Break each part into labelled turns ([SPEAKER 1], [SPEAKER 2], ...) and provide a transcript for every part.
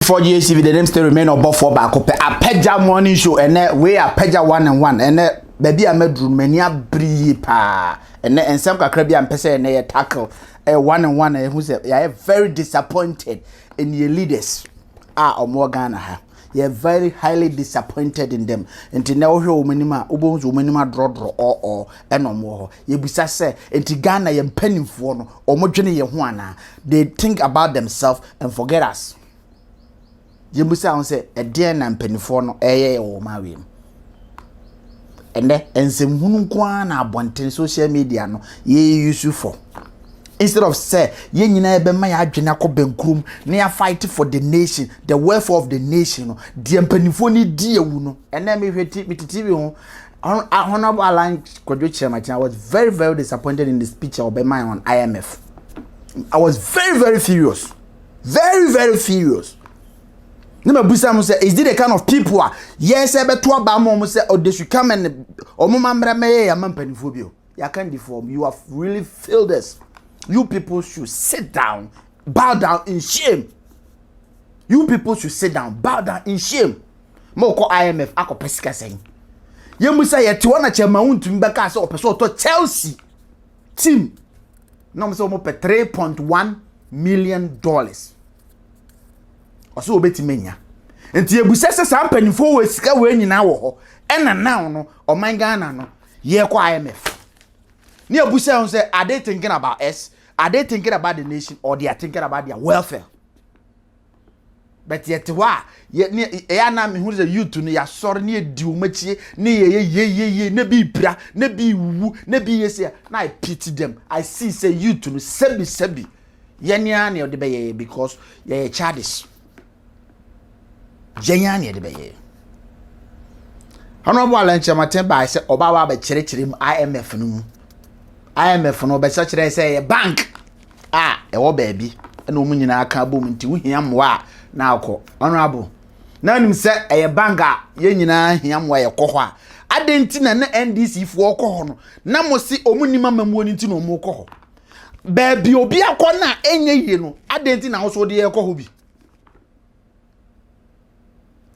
[SPEAKER 1] For GCV, the name still remain above 4 back up. A Peja morning show, and we are Peja 1 and 1, and baby I made mania bripa, and some Caribbean person and they tackle a 1 and 1, and who said, "I am very disappointed in your leaders." Or more Ghana. You're very highly disappointed in them. And now, minima, ubos, minima, draw, or, and no more. You be say, and Ghana, you're penning for or more Juana. They think about themselves and forget us. You must say a dear and penny for no or marry him. And then, and some Hunquana wanting social media no ye use you for. Instead of say, ye never my adrenako benkrum, near fight for the nation, the welfare of the nation, the penny dear uno, and then me TV honorable Alan Quadrature. I was very, very disappointed in the speech of Obama on IMF. I was very, very furious. Very, very furious. Number Busam say, is this the kind of people yes, I bet to Obama say, oh, they should come and Omamra may a man pennyphobia. You can't deform. You have really failed us. You people should sit down, bow down in shame. You people should sit down, bow down in shame. Moko IMF, ako pesika saying. You must say, Tuana Chemaun to Mbaka or Peso to Chelsea team. No, so more $3.1 million. Or so betty mania. And you buses some penny forward, scaway in our and now no, or my Ghana no, ye ko IMF. Near Busan say, are they thinking about us? Are they thinking about the nation or they are thinking about their welfare? But yet, why? Yet, near me who's a youth to near sorry near Dumachi, near ye, nebi bra, nebi woo, nebi yes, I pity them. I see say you to sebi. Yanyani or the bay because you're childish. Janyani the bay. Honorable lunch, my temper, I said, Obawa by Cherry IMF no. IMF no be such as say a bank. Oh baby. No money na aka boom into him wa na ko. Honorable. Na nim say a banka ye nyina him wa ye ko ho a. Adenti na NDC fo ko ho no. Na mo si omunima mamuo nti no mo ko ho. Baby obi akọ na enye yie no. Adenti na wo so de ye ko ho bi.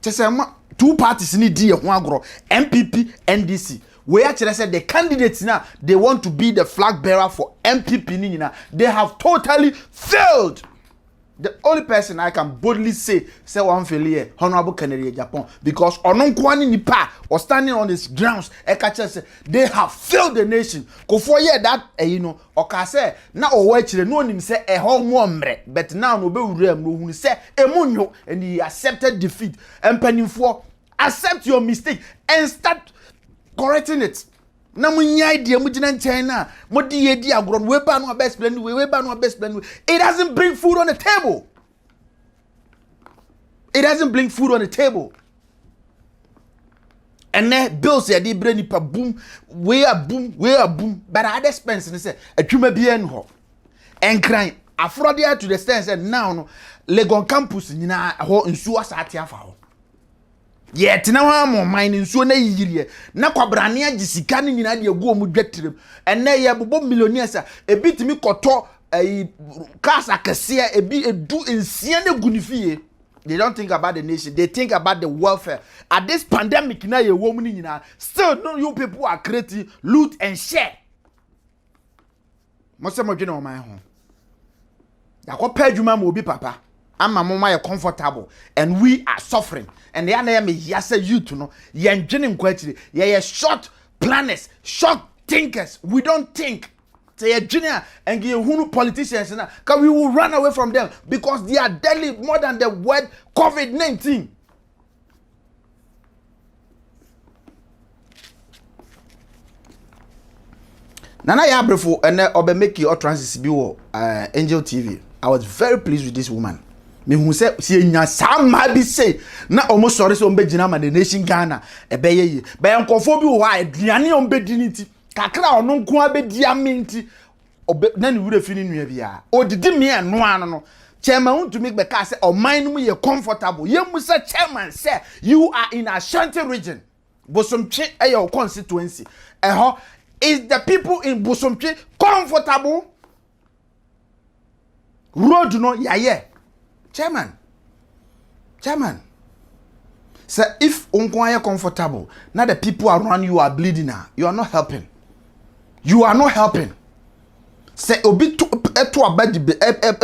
[SPEAKER 1] Chesema two parties ni di ye ho agro. MPP NDC. We actually said the candidates now they want to be the flag bearer for MPP. They have totally failed. The only person I can boldly say one failure, Honorable Kennedy Japan, because Ononkwani Nipa or standing on his grounds, they have failed the nation. Go for year that or say now watch the no him say a home mombre, but now no be who say emunyo and he accepted defeat and penning for accept your mistake and start correcting it. Na munya idea mujina China. Modi yedi agron we ba no best blend we ba no best blend. It doesn't bring food on the table. It doesn't bring food on the table. And then bills ya di brain pa boom, we are boom. But at expense and say atwuma bi en ho. And crying afrodia to the sense and now no Legon campus nyina ho nsuo asate afa ho. Yet now I'm mining so na yiri na kwabrane agisika ni nyina de egu omu dwatirem enne ye bobo millionaires e bitimi koto kasa kese e bi edu ensia na gunifie. They don't think about the nation, they think about the welfare. At this pandemic na ye wo mu ni nyina still no you people are creating loot and share. Mo se mo dwene o man ho. Yakopɛ adwuma ma obi papa. Ama mama ye comfortable and we are suffering and they are me yasa youth no ye ndwene nkwatire ye short planners, short thinkers. We don't think say junior and give hunu politicians na can we will run away from them because they are deadly more than the word COVID-19. Nana ya brefo and obe make your transit bi wo Angel TV. I was very pleased with this woman. Me who say si nya sama bi say na omo sori so mbe gina ma the nation Ghana e be ye be nkofo bi wo ha aduane o mbe di nti kakra ono nko abedi amenti obe na ni wure fini nua bia odidi me eno ano no chairman want to make be ka say o man no ye comfortable ye mu say chairman say you are in Ashanti region Bosomtwe e your constituency ho is the people in Bosomtwe comfortable road no yaye chairman Chairman, sir, if unkwaya comfortable, now the people around you are bleeding now, you are not helping. You are not helping. Say obi to abadi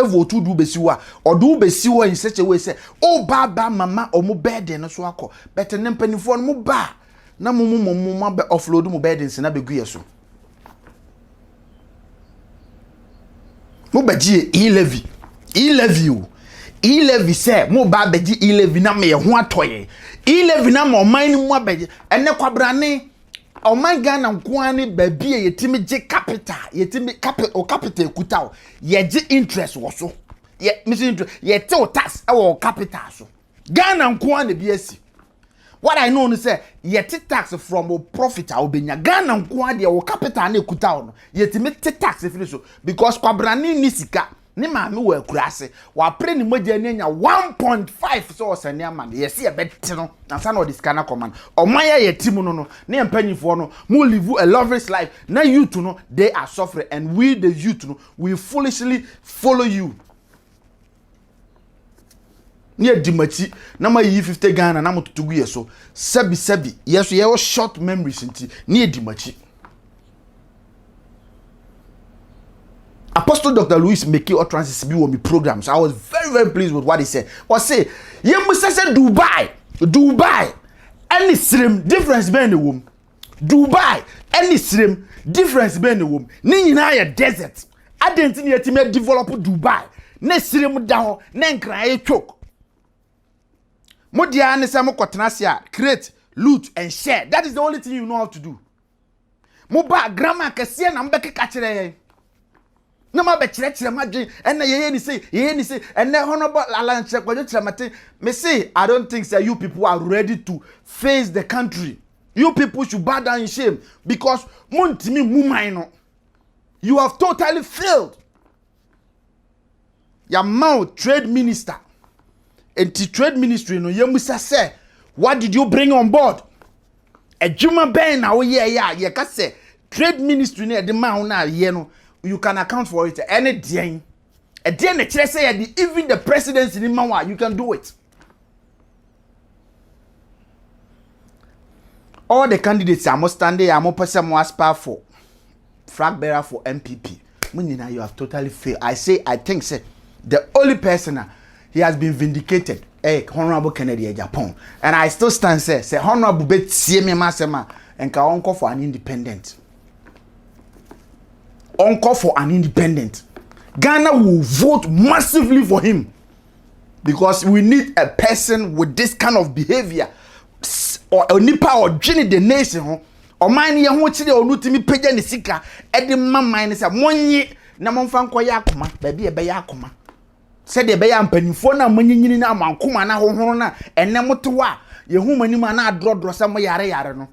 [SPEAKER 1] vote do besiwa or do besiwa in such a way say oh baba mama or mo bed no so akọ better nem panifo no mo ba na mo be offload mo bed in na begu yeso mo baji e-levy say mo ba baji e-levy na me ho atoye e-levy na mo man mu abaji ene kwabrane oh my God, I'm going to be a yetimi J capital, yetimi capital kutao, ye J interest also. Ye missing interest, ye tell tax our capital so. Ghana I'm going to be a what I know is say ye tax from a profit I'll be Ghana I'm going to capital ne kutao, yetimi tax if so because kwabrani nisika. Ni ma me wa kurase wa pre ni moja nya 1.5 so osania man ye se e beti no ansa na odiskana command o man ye timu no ne empanyifo no mo live a loveless life na youth no they are suffering and we the youth no we foolishly follow you ni edimachi na ma yi 50 Ghana na motutugu yeso sebi yeso ye short memories nti ni edimachi. Apostle Dr. Louis Meki or Francis B on my program. So I was very pleased with what he said. Or say, you must say Dubai, any slim difference between the womb. Dubai, any slim difference between the womb. Ni na ya desert. I didn't need to develop Dubai. Ne slim down, nen cry choke. Modia ne samo kotenasia, create, loot and share. That is the only thing you know how to do. Moba grammar kesiya na mbeke kachire. No ma be chire madwen and ye ni say and honorable Alan Chekwajo me say I don't think that you people are ready to face the country. You people should bow down in shame because montimi mumaino you have totally failed. Your mouth trade minister and the trade ministry no yemusa say what did you bring on board? A juma ben na ye ka say trade ministry na the man na ye no you can account for it any day. A day na kire say even the president in Mawa you can do it. All the candidates are more standing are more person more aspire for flag bearer for MPP. Munina you have totally failed. I think say the only person he has been vindicated Honorable Kennedy Japan and I still stand say Honorable bet see me masema and ka onko for an independent. Uncle for an independent. Ghana will vote massively for him because we need a person with this kind of behavior or a nipa or journey the nation or mine ye ho chire onutimi pagya ne sika e de mine say monye na momfa nkoya akoma ba bi e be ya akoma se de be ya mpanifo na monyinyini na amankoma na hohoro na enne moto a ye hu manim na adrodro se mo yare no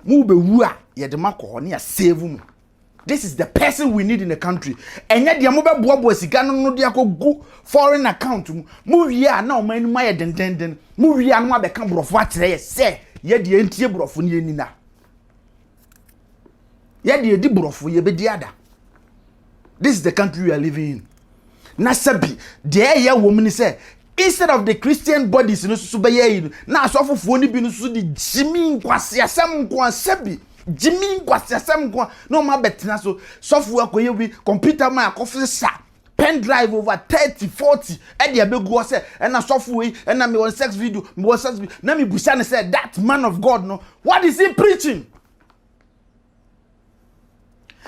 [SPEAKER 1] mu be wu a ye de makọ ne ya save mu. This is the person we need in the country. And yet, the mobile bobo sigano no diako go foreign account. Muvia now man my den. Muvia no become of what they say. Yet the entire brofun yenina. Yet the dibrofu ye be the other. This is the country we are living in. Nasabi, the ya woman say, instead of the Christian bodies no subaye, na so for ni binu su di Jimmy kwasi asam kwa sebi. Jimmy kwasiasem kwa no ma betina software koye wi computer ma akofisa pen drive over 30-40 e de abegu say na software e na me on sex video na me busa ne say that man of God no what is he preaching?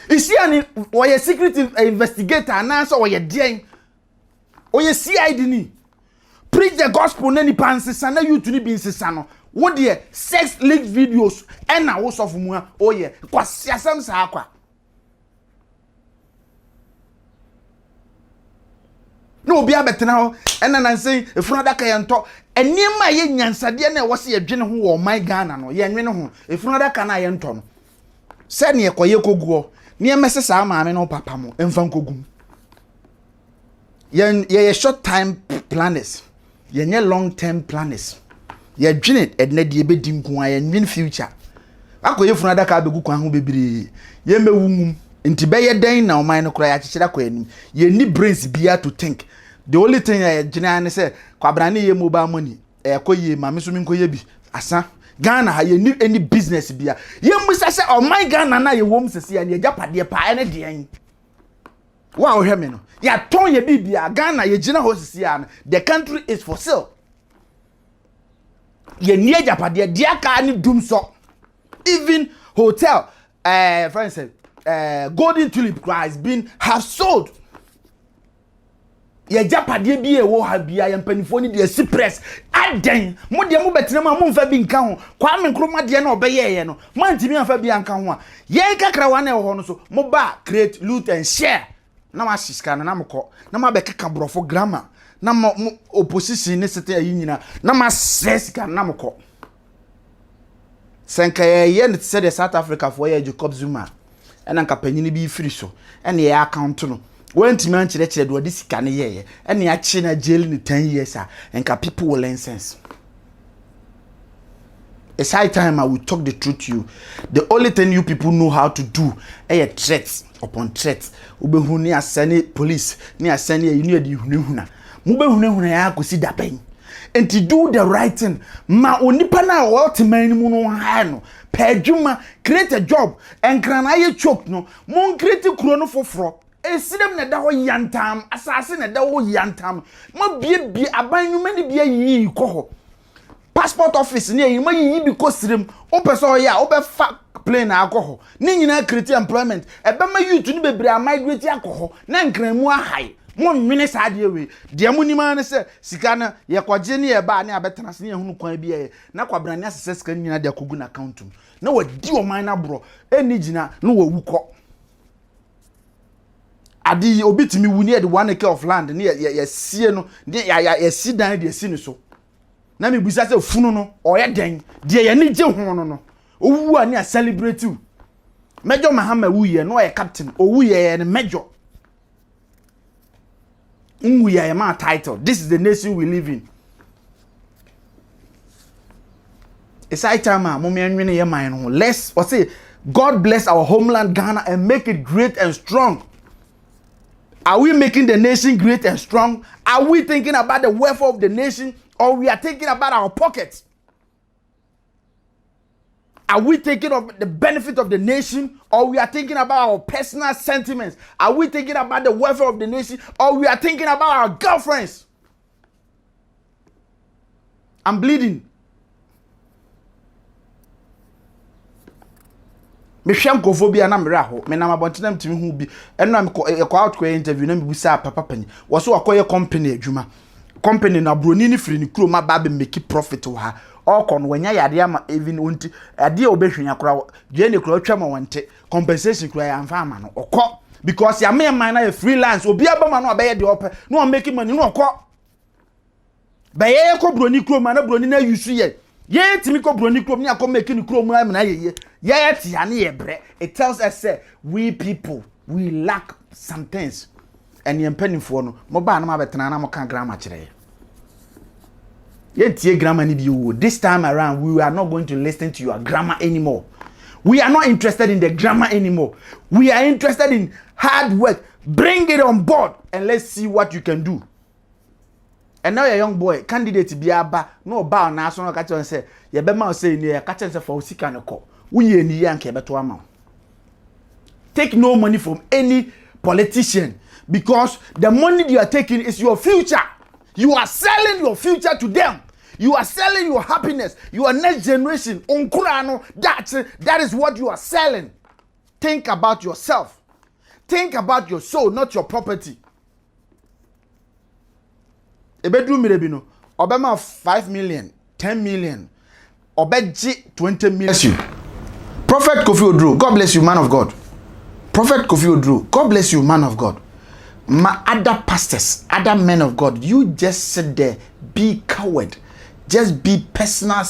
[SPEAKER 1] Is he an or secret investigator na so or ye den or ye CID ni preach the gospel na ni pansesa na you to ni bi nsesa no what the sex leaked videos and na wo of mu oh yeah kwasiasam sa akwa no obi abetena ho and na say efunu adaka ye nto enima ye nyansade na wo se ye dwene ho wo my Ghana no ye nwene ho efunu adaka na ye nto no se ne ekoye koguo ne emese sa maame no papa mo emfa nkogum ye short time planners ye long term planners. Ye dwene edna de ebedi nko aye nwin future akoye funu adaka abegu kwan ho bebiri ye mewumum nti be ye den na o man no kra ya kikira kwa anim ye ni brains bia to think The only thing I generally say, Kwabrani ye mobile money, koye, mamisumi koye bi, asa. Ghana ha ye need any business bia. Ye musa say, oh my Ghana na ye wom sisi and ye japade pa ene de. Wow, hear me no. Ya ton ye bibia Ghana ye gina ho sisi an. The country is for sale. Ye nie japade dia ka ni dum so. Even hotel, for instance, Golden Tulip has been half sold. Ye japade bi e wo ha bia ye mpanifo ni de si press aden mo de mo betena ma mo mfa bi nka ho kwa me nkroma de na obeye ye no man timi mfa bi anka ho a ye kakra wa na e ho no so mo ba create loot and share na ma shiska na mko na ma be keka brofo grammar na mo opposition ne sete ayi nyina na ma sesika na mko senka ye ne said the South Africa for ye Jacob Zuma ena nka panyini bi firi so ena ye account no when man chire do this can ye and ya china jail in 10 years and people will learn sense. It's high time I will talk the truth to you. The only thing you people know how to do is threats upon threats. Ube huni asani police ni asani ya yunu di huna. Mube huna ya kusi da pen. And to do the right thing, ma onipa na ultimate muno hano. Pejuma create a job and kranaye choke no. Mon create krono for fraud. Esidem na da ho yantam asase na da ho yantam ma bie abanwuma ne bie yi ko ho passport office ne yi ma yi bi ko sirem o person ya o be fa plane akoho ne nyina create employment e be ma youth ne bebre migrate akoho na nkramu ahai mo nwene sa de we de mo nima ne se sika na ye kwaje ne ye ba ne abetena se ne hunu kwan bi ye na kwabrane asese sika nyina de akogu na account na wadi o man na bro eni gina no wawukọ adi obitimi wuni e de 1 acre of land ne ye sie no ne ya si dan de si ne so na me busa se funu no oye den de ye ne je ho no owu ani a celebrate you Major Mahama wu ye no ye captain owu ye ne major we are my title. This is the nation we live in. It's high time, let's say God bless our homeland Ghana and make it great and strong. Are we making the nation great and strong? Are we thinking about the welfare of the nation, or we are thinking about our pockets? Are we thinking of the benefit of the nation, or we are thinking about our personal sentiments? Are we thinking about the welfare of the nation, or we are thinking about our girlfriends? I'm bleeding. Me hwam kophobia na mra ho me na mabontenam timi hu bi eno am ko out ko interview na me busa papa pani wo so akoye company adwuma company na broni ni firi ni kuro ma ba be make profit wo ha okon wanya yade ama even onti ade obehwenya kura je ne kura twama wonte compensation kura ya amfa ama no okọ because ya me man na freelance obi abama no abaye de ope no make money no okọ baye ko broni kuro ma na broni na yusu ye timi ko broni kuro ni akọ make ni kuro mu na ye it tells us say we people we lack some things and you penny for no mo ba na ma betena na mo kan grammar kire tie grammar ni bi this time around we are not going to listen to your grammar anymore. We are not interested in the grammar anymore. We are interested in hard work. Bring it on board and let's see what you can do. And now a young boy candidate be aba no ba na so no ka tell say ye be ma say ni ka tell say for usika no ko uye ni yanke beto ama. Take no money from any politician because the money you are taking is your future. You are selling your future to them. You are selling your happiness, your next generation. That is what you are selling. Think about yourself. Think about your soul, not your property. Ebedru mirebino, obema 5 million, 10 million, obeji 20 million. Bless you. Prophet Kofi Oduro, God bless you, man of God. Prophet Kofi Oduro, God bless you, man of God. My other pastors, other men of God, you just sit there, be coward. Just be personal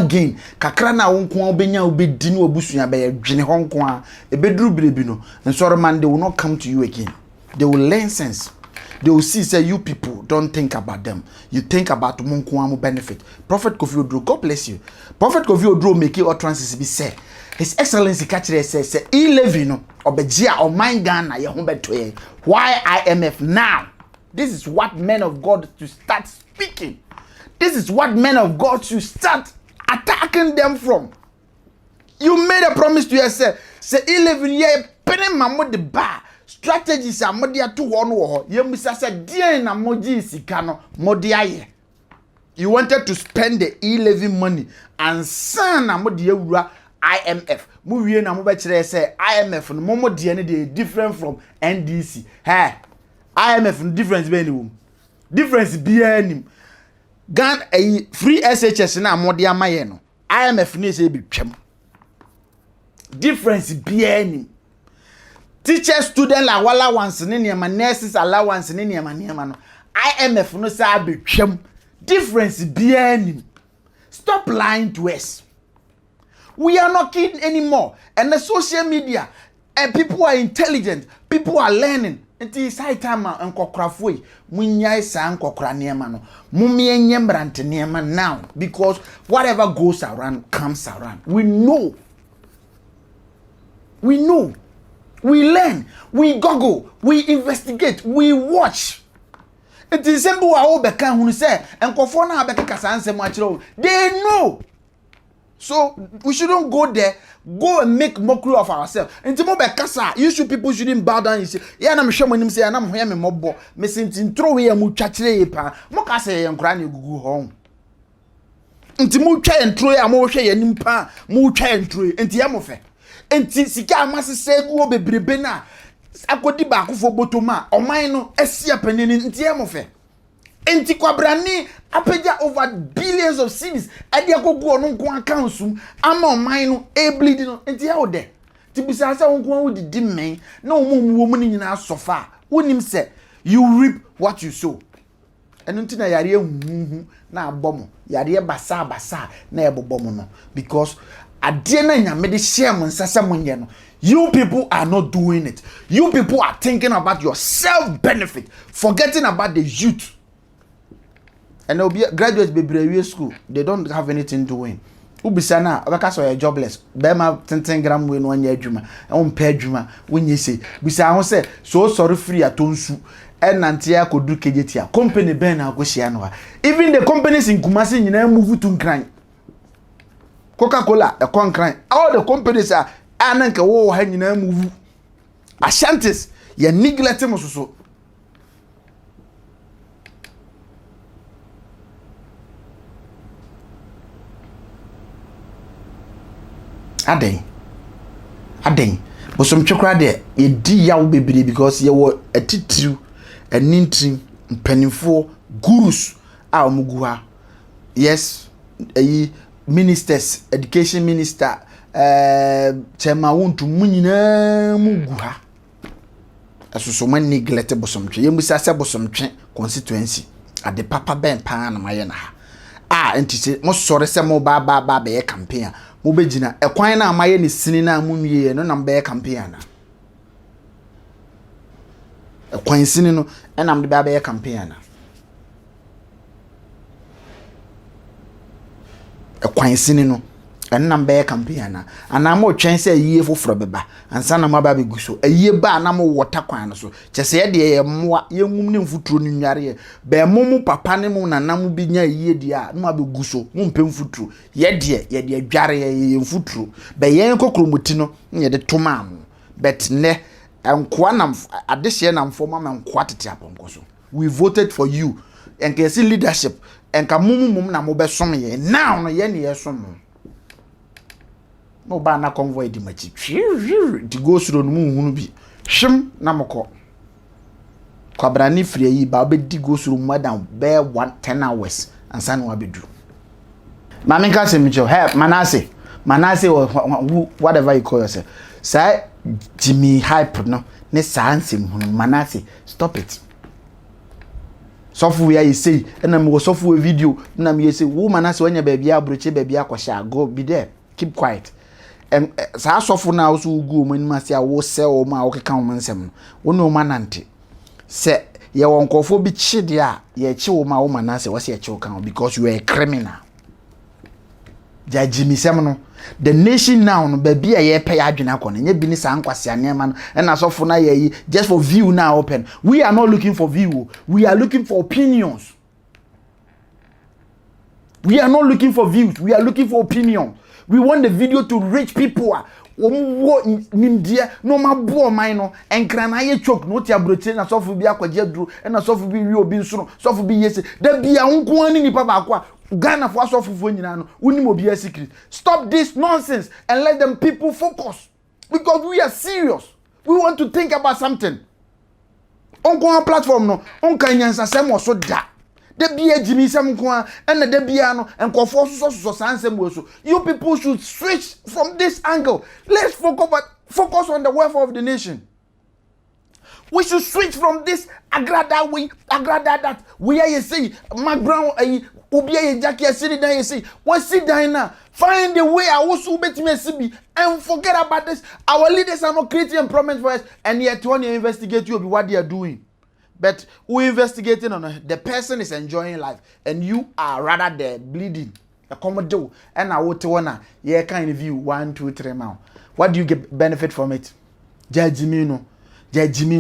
[SPEAKER 1] gain. Kakrana wonkwa obenya obedini obusuya be dwene honkwa ebedru birebino. And so man, they will not come to you again. They will learn sense. They will see say you people don't think about them. You think about monkwa benefit. Prophet Kofi Oduro, God bless you. Prophet Kofi Oduro make utterances be said. His Excellency Kachire says, E-Levy no obejia o man Ghana ye ho beto ye. Why IMF now? This is what men of God to start speaking. This is what men of God should start attacking them from. You made a promise to yourself. Say 11 years, penny mamo the bar. Strategies are modia to one war. You must say, dear na moji sikano, modia. You wanted to spend the 11 money and son na modia IMF. Movie na mo betray say IMF no momo dia ne dey different from NDC. Hey, IMF no difference be any difference be any. Gan a free SHS na amode amaye no. IMF no say be twam. Difference be any. Teacher student allowance ne niam nurses allowance ne niam no. IMF no say be twam. Difference be any. Stop lying to us. We are not kidding anymore. And the social media, and people are intelligent, people are learning. It is high time and kokрафui. Munya san kokra niema no. Mumie nyembrante niema now. Because whatever goes around comes around. We know. We know. We learn. We Google. We investigate. We watch. It is simple wa obeka hunu say enkofo na abeka kasa ansem achiro. They know. So we shouldn't go there, go and make mockery of ourselves. And to kasa, you should people shouldn't bow down and say, yeah, I'm sure when say, and I'm here, me mobo, me since throw away a muchachre pa, mokase and granny go home. And to mucha and throw a more shay and impa, mucha and throw, and tiamofe. And Sika must say, go be brebena. I could be back for botoma, or mine, a sea penny in tiamofe. Enti kwabrani apeja over billions of cedis ade agogo no nko account ama oman no e bleed no enti ya ode ti bisa sa nko wo didi men na omumu mu ni nyina sofa wonim se you reap what you sow eno nti na yare ehuhu na abomo yare basa na ebobomo no because ade na nyame de share mo nsasa mo nye no. You people are not doing it. You people are thinking about your self benefit, forgetting about the youth. And they'll be graduates be school. They don't have anything doing. Ubisana, because you're jobless. Bema 10 gram win 1 year juma. On pay juma when you say, Bisa say, so sorry free at Tonsu. And Nantia could do Kejetia. Company Ben Agosianwa. Even the companies in Kumasi, you know, move to crime. Coca-Cola, a con crime. All the companies are Ananka wo hanging a move. Ashantis, ye neglect so. Aden. But some chokra there, ye di yaw bebre because ye were a titru, a nintri, penifo, gurus, our muguha. Yes, ministers, education minister, chema won't munina muguha. As so many neglected bosom tree, you must have bosom constituency at the Papa Ben Pan Mayana. And to say, most sorry, some more baba be a campaign. Mubejina, a quine na maye ni sinina mumye no number campaign. A quine sinino, and I'm the baby campaign. A quine sinino, and number campaign. And I'm more chance a year for Frobeba, and son of my baby guso, a year ba namo water quine so. Just say, dear, more young woman foot in yari, bear momo papanimo and namu binya ye dear, no abu guso, mumpem futru, yet dear jarry in futru, by yanko cromutino, near the tomam, but ne, and quanam addition and former and quantity upon goso. We voted for you, and can see leadership, and kamumu na mobe somme, now no yenny as some. No bana convoy di machi. Ti go through no mu bi. Hwem na moko. Kwabrani free yi ba obedi go through more than bare 10 hours and san wa bedu. Mama nka se micho, hey Manase or whatever you call yourself. Say Jimmy hype no. Ne sansem Manase, stop it. Software you say, and I'm software video, na me say wo Manase when your baby abroche baby akwasha go be there. Keep quiet. And sa sofo na also go man masi a wo sell ma wo keka wo mansem wo no manante se ye won kofo bi chide a ye chi wo ma wo Manase wo se ye chi wo kan because you are a criminal. Jajimi semono. The nation now no baby a pay adwena kono nye bi ni sa nkwase anema no na sofo na ye just for view now open. We are not looking for view. We are looking for opinions. We are not looking for views. We are looking for opinion. We want the video to reach people. Nimdia no mabo man no enkra na ye choke no ti abroche na sofo bi akwaje duru na sofo bi wi obi nso no sofo bi yesi da bia nko ani nipa ba kwa Ghana for sofo nyina no unim obi a secret. Stop this nonsense and let them people focus because we are serious. We want to think about something. On platform no on kan yansa sem so da de bia jimi sem ko a na de bia no enkofo so sansem wo so. You people should switch from this angle. Let's focus on the welfare of the nation. We should switch from this agrada that we are you see Mac Brown obi a Jackie sit down you see what sit down now find the way I also bet me CB and forget about this. Our leaders are not creating employment for us and yet when you investigate you be what they are doing. But we investigating on the person is enjoying life and you are rather there bleeding. A commodore and I would wanna kind of view 1, 2, 3 now. What do you get benefit from it? Jajimino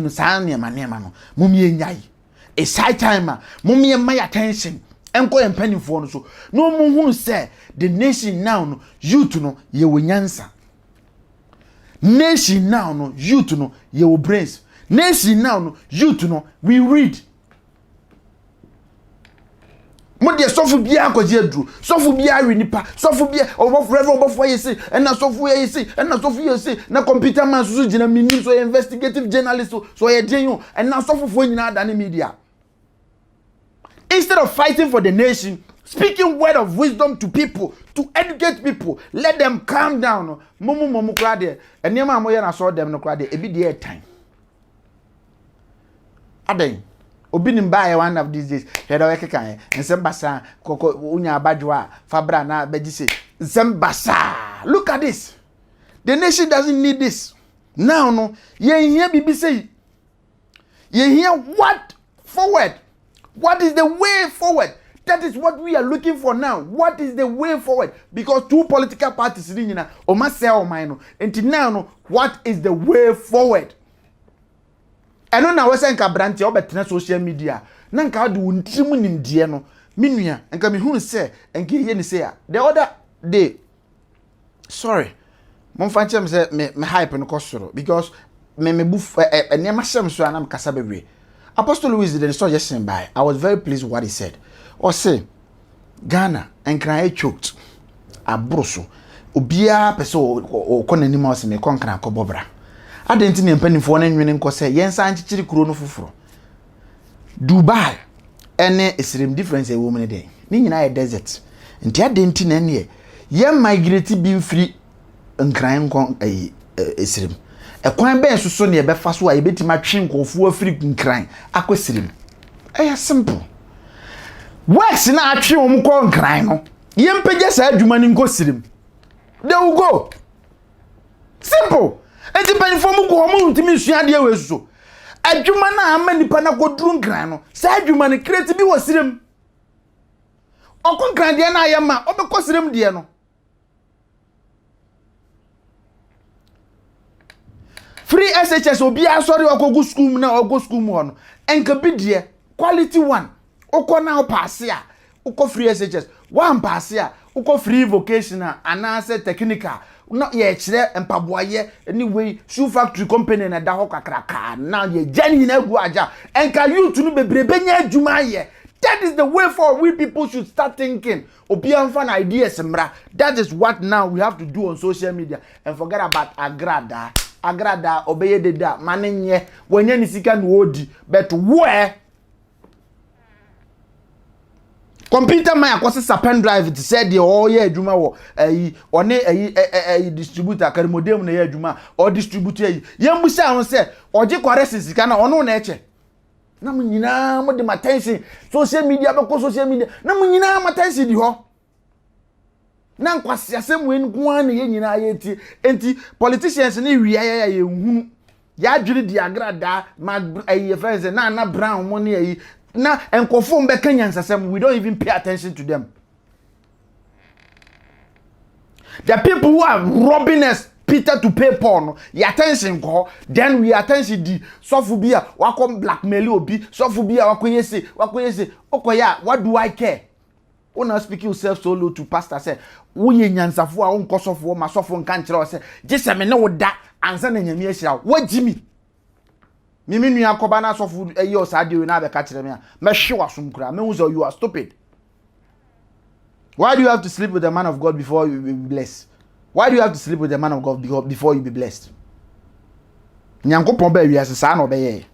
[SPEAKER 1] sanya manema no. Mumie nyai. It's high time mumie my attention. Enko empeni for so. No muhu say the nation now no youth no ye wo nyansa. Nation now no youth no ye wo brains. Nation now no youth no we read. Mode sofu bia akwaje aduru sofu bia awe nipa sofu bia obofo yesi na sofu yesi na sofu yesi na computer man so gina minim so investigative journalist so ye den na sofu fo nyina da na media. Instead of fighting for the nation, speaking word of wisdom to people, to educate people, let them calm down. Momu kra de enema amoye na so dem no kra de ebi de time. Aden obi nim bae one of these days hedo weke kan nsem basa koko unya abadwa fabra na begise nsem basa. Look at this. The nation doesn't need this. Now no ye hear bibi say ye hear what forward. What is the way forward? That is what we are looking for now. What is the way forward? Because two political parties in o ma say o man no. Until now no, what is the way forward? Eno na we say nka branche obetena social media. Na nka do ntimu nimdie no. Minua nka me hunu say nka ye ni say the other day. Sorry. Mon fanchem say me hype no kosoro because me buf enema hyem so anam kasa bebre. Apostle Louis didn't start just saying by. I was very pleased with what he said. Or say, Ghana and cry choked. Abroso. Ubia peso o kone ni mouse me konkana ko bobra. I didn't need penny for one winning cause yen sanchi chiri kurono fufuro. Dubai ene isrim difference a woman day. Ni nyina desert. Nti adenti na ne ye migrate being free and crying kon isrim. Ekwan ben soso ne be fa so a yebetima twe nkofo afiri nkran akwesirim. Simple. Works na atwe om ko nkran no. Yempege sa adwuma ni nkosirim. They will go. Simple. Enti penifo mu ko mu ntimi sua de weso. Adwuma na ama nipa na ko duru nkran no. Sa adwuma ni create bi wosirim. Okon nkran de na ayama, obekosirim de no. Free SHS obi asori okogu school na ogo school mu hono enka bidie quality one okọ na pass a okọ free SHS one pass a okọ free vocational anase technical no ye kire empaboaye anyway shoe factory company na da ho kakraka na ye jani na gu aja enka youth nu bebrebe nya adwuma ye. That is the way forward. We people should start thinking. Obi anfa na ideas mra. That is what now we have to do on social media and forget about agrada obeye deda manenye wenye ni sika no odi but where computer man akwose pen drive it said the all ye adwuma wo one distributor karimodem na ye adwuma or distributor yembusa ho se oje kware sika na ono na eche na munyina mo de attention social media be ko social media na munyina attention di ho na nkwasi asem wen guan ne nyina yeti enti politicians ne wia ya ehunu ya adwiri di agrada ma friends na brown mo ne yi na enkofo mbe kanya nsasem we don't even pay attention to them. The people who are robbing us, Peter to pay Paul, no, your attention go. Then we attention the Sophobia, wako blackmail obi, Sophobia, wako yese, okoya, what do I care? Una speak yourself so low to pastor say, we nyansafo a on kosofo ma sofo nka nkyere o say, "Jese me ne wo da ansa na nyame ahira wo Jimmy." Mimi nua akoba na sofo eyi o sa de we na be ka kire me a, me hwe wasum kura, me hu say you are stupid. Why do you have to sleep with the man of God before you be blessed? Why do you have to sleep with the man of God before you be blessed? Nyankopon ba wiase sa na obeye.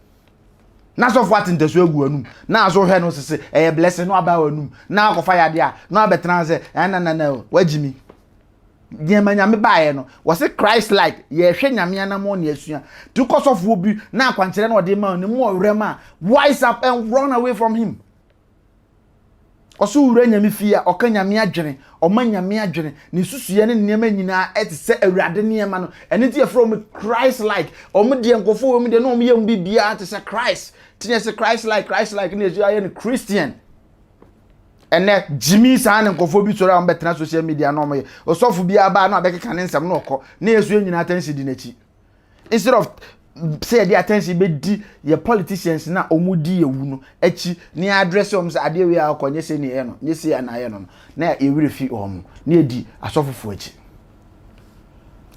[SPEAKER 1] Na so what in the so egu anum. Na so hwe no sese blessing no aba anum. Na akofa yade a, no abetran se na wagimi. Ye manyame baaye no. Was it Christ like? Ye hwe nyame anamo na asua. To cause of obi na akwankere na ode ma ni mu owrema. Wise up and run away from him. Oso wura nyame fia oka nyame adwene oma nyame adwene ne susuye ne niema nyina etise awurade niema no ene tie from Christ like omo de nkofo omo de no omo yam bibia etise Christ tinye se Christ like ne eju aye ne Christian ene Jimmy san nkofo bi soro am betena social media no omo osofo bia ba no abekeka ne nsam no okọ na esu nyina attention di nachi instead of say the attention be di ye politicians na omudi ewu no achi ni address om say ade we akonye se ni e no nye se na ye no na e wire fi om na edi asofofo achi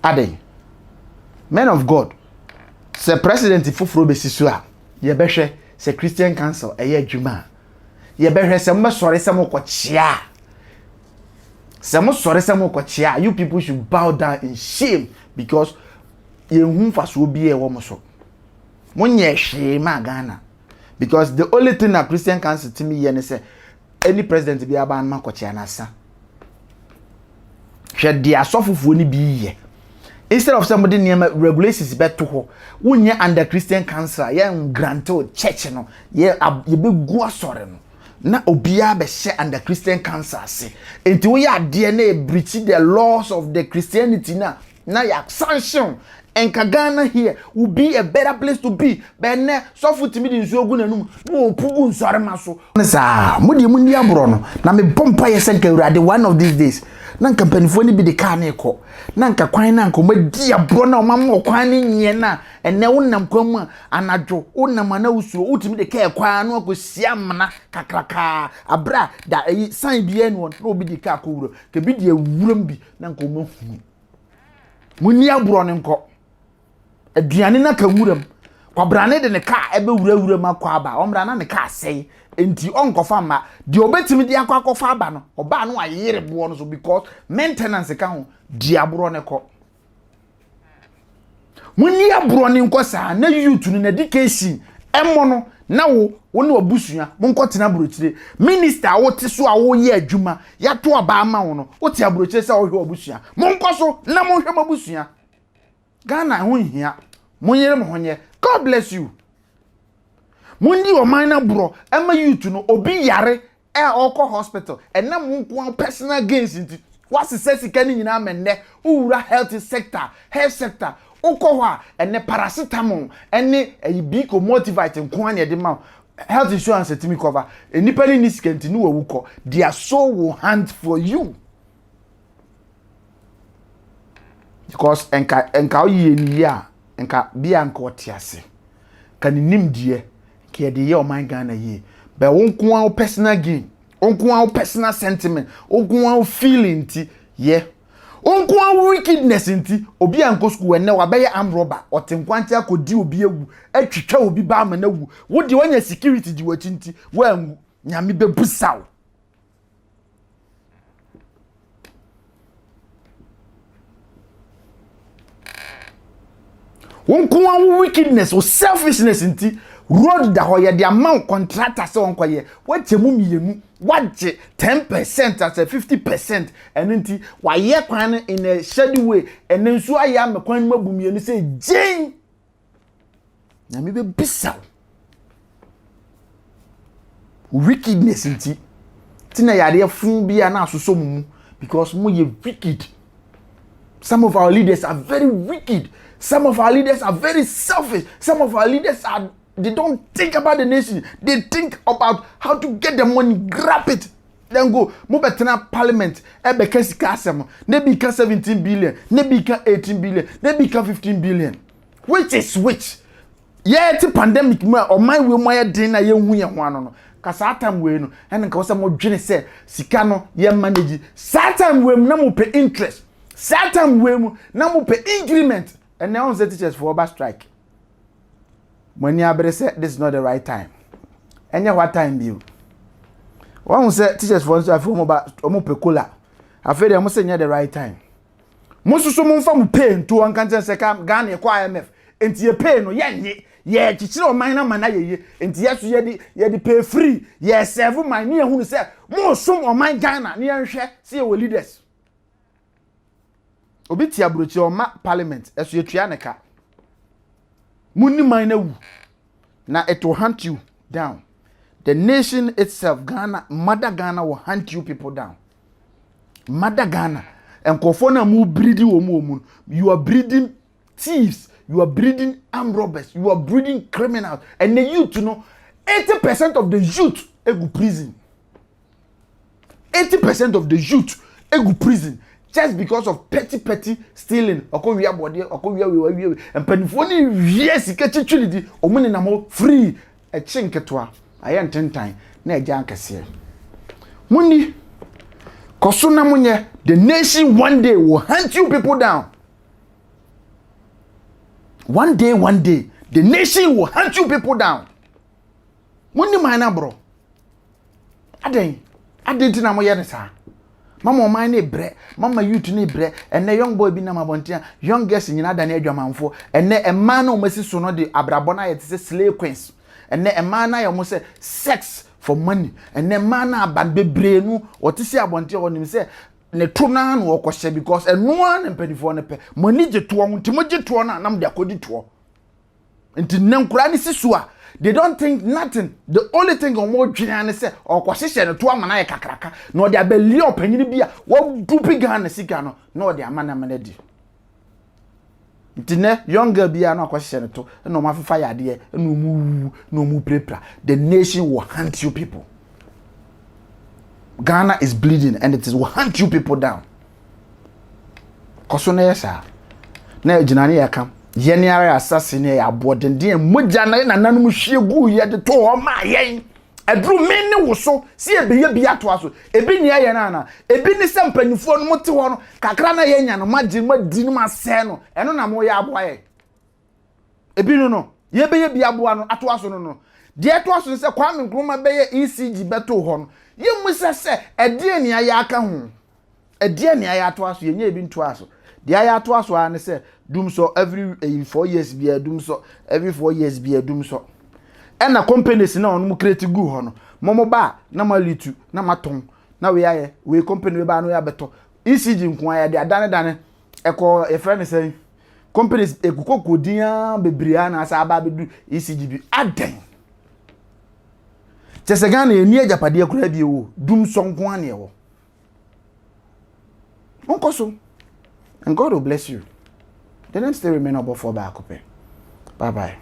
[SPEAKER 1] ade men of God say president foforo be sisu a ye behwe say Christian Council eye adwuma ye behwe say mo sore say mo kochia you people should bow down in shame because you faso bi e wo mo so monye hwe ma Ghana because the only thing that Christian Council to me here say any president bi aba ma koche anasa hwe dia sofofuo ni bi ye instead of somebody near regulations beto ho wonye under Christian Council ye granto church no ye be gu asore no na obia be share under Christian Council ase enti wo ya de na breach the laws of the Christianity na ya sanction. And Ghana here will be a better place to be. But now, so for timid in so good and no pugun sarmaso. Nasa, Mudi Mundi Abrono, na me bompa yesenke one of these days. Nanka penfoni be the carneco. Nanka quinanco, me dear Brono, mamma, quinin yena, and now unam come anajo, unamana usu, ultimate care, quano, siamana, kakraka, abra, that a sign bien one, no be the kakuro, can be the wumbi, nanko mo. Mundi Abronenco. Aduane na ka wuram kwabrane de ne ka ebe wura ma kwa aba omra na ne ka sei enti onkofa ma de obetimi de akwa aba no oba no ayere bo no so because maintenance ka ho di abro ne ko muni abro ne nko sa na youth no na education emo no na wo ne obusua monko tena abrochire minister wo te so a wo ye adwuma ya to aba ama wo no wo te abrochire sa wo hwe obusua monko so na mo hwe mabusua Ghana ho hia monyere mo honye God bless you mundi o minor bro ema youth no obi yare okọ hospital na monko personal gains nti wasi sesika ni nyina amenne ura health sector okọ ho a ene paracetamol ene biko motivate nko ane de ma health insurance timi cover enipa ni skenti ni wawuko their soul will hunt for you. Because enka oye ni ya enka bia nka otiase kan nimdie ke de ye o man Ghana ye be wonko an personal gain wonko an personal sentiment wonko an feeling ti ye wonko an wickedness nti obi anko school enne wa be ye am robber otenkwanti akodi obi ewu atwitwa obi ba ma na wu wo de wanya security di wachi nti wa nyame be busaw. Wonko wickedness or selfishness nti road da hoye the amount contractor se wonko ye watemu mienu waje 10% as 50% and nti wa ye kwan in a shady way and nso aya me kwan mabu mienu say jin na me be bisaw wickedness nti tina yare fun bia na asoso mu because mo ye wicked. Some of our leaders are very wicked. Some of our leaders are very selfish. Some of our leaders they don't think about the nation. They think about how to get the money, grab it, then go mo betena parliament e be ka sika asem na bi ka 17 billion na bi ka 18 billion na bi ka 15 billion which is which yeah ti pandemic mu o man we mo ye den na ye hu ye ho ano no ka satam we no en nka wo se mo dwene se sika no ye manage satam we mu na mo pay interest satam we mu na mo pay increment and now the teachers for over strike when you abere say this is not the right time enya what time be one say teachers for so afo mo ba o mo pay cola afa dey mo say nya the right time mo susu mo mfa mo pay nto an kan say ka Ghana e kwa IMF enti ye pay no ye ye chichire o man na mana ye enti yeso ye di pay free ye serve man ne ehunu say mo som o man Ghana ne yenhwe say ye leaders obi ti abrochi o ma parliament eso ye tua ne ka munni man na wu na it will hunt you down. The nation itself, Ghana, Mother Ghana will hunt you people down. Mother Ghana. And kofona mu breeding omu. You are breeding thieves. You are breeding armed robbers. You are breeding criminals. And the youth, 80% of the youth go prison. 80% of the youth go prison. Just because of petty stealing. Oko we body, oko we. And penifoni yes, ikechitulidi. Omuni na mo free. A chinketwa. I am 10 times. Na jankese. Mundi. Kosuna munye. The nation one day will hunt you people down. One day, the nation will hunt you people down. Mundi mana bro. Aden tina mo yene sa. Mama man ne bre, mama youth ne bre, and the young boy bi na mabontia, young girls nyina da na adwamanfo, and a man no mesi so no de abrabona yet say slave queens. And a man na yo say sex for money, and the man na ban bebre no, what is abontia on him say ne tona no okoshe because and no one empedifo ne pe. Money je to on timoje to na nam de akodi to. Nti nankura ni sisua. They don't think nothing. The only thing on more Ghanaian say or kwashishe no to amana ye kakraka no de abeli opanyini bia wo dupi Ghana sika no de amana manadi. Ntine young girl bia no kwashishe no to no mafifa yade no mu prepra. The nation will hunt you people. Ghana is bleeding and it will hunt you people down. Koso na yesa. Na jinani yakam. Yeniara assassin ya bodenden moja na nananum hwiegu ye de to o ma yen adru meni wo so se ebeye bia to aso ebi nia ye na ebi ni se mpanifo no mote ho no kakra na ye nya no magi madi no masɛ no eno na mo ya aboa ye ebi no ye beye bia aboa no ato aso no de to aso se Kwame Nkrumah beye ECG beto ho no ye musa se ede nia ya aka ho ede nia ya to aso ye nya ebi nto aso de ya to aso an se dum so every 4 years be dum so every 4 years be dum so and na companies na on mu create gu ho no momo ba na malitu na maton na we aye we company we ba no ya beto ECG nko ya de adane eko e friend say companies ekukoko dia bebria na asa aba bedu ECG bi aden chese na eni ajapade akura bi wo dum so nko ane e wo onko so and God will bless you. The name still remain above for back. Bye bye.